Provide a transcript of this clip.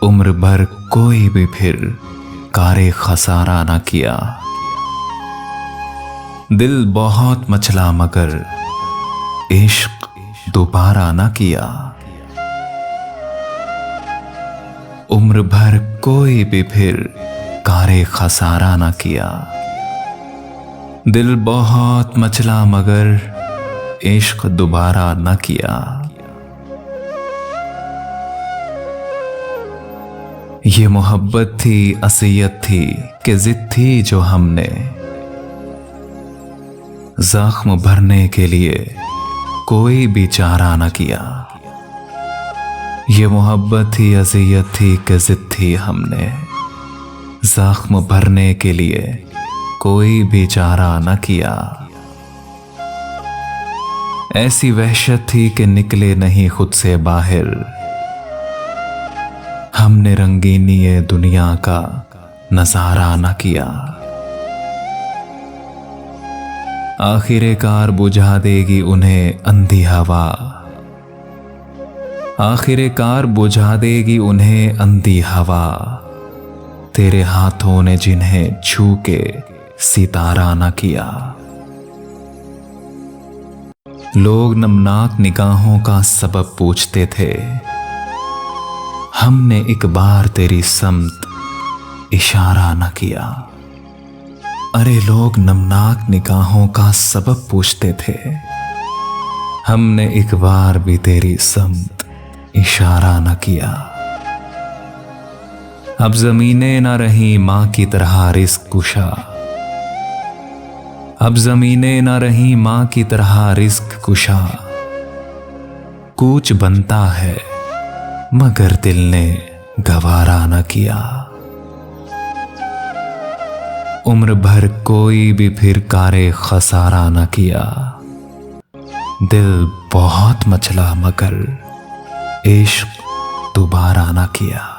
उम्र भर कोई भी फिर कारे खसारा ना किया। दिल बहुत मचला मगर इश्क दोबारा ना किया। उम्र भर कोई भी फिर कारे खसारा ना किया। दिल बहुत मचला मगर इश्क दोबारा न किया। ये मोहब्बत थी, असियत थी कि जिद थी जो हमने जख्म भरने के लिए कोई भी चारा न किया। ये मोहब्बत थी, असियत थी कि जिद थी हमने जख्म भरने के लिए कोई भी चारा न किया। ऐसी वहशत थी कि निकले नहीं खुद से बाहर। हमने रंगीनी ये दुनिया का नजारा न किया। आखिरकार बुझा देगी उन्हें अंधी हवा। आखिरकार बुझा देगी उन्हें अंधी हवा। तेरे हाथों ने जिन्हें छू के सितारा न किया। लोग नमनाक निगाहों का सबब पूछते थे। हमने एक बार तेरी समत इशारा न किया। अरे लोग नमनाक निगाहों का सबब पूछते थे। हमने एक बार भी तेरी समत इशारा न किया। अब जमीनें न रही मां की तरह रिज़्क़ कुशा। अब जमीनें न रही मां की तरह रिज़्क़ कुशा। कूच बनता है मगर दिल ने गवारा न किया। उम्र भर कोई भी फिर कारे खसारा न किया। दिल बहुत मचला मगर इश्क दोबारा न किया।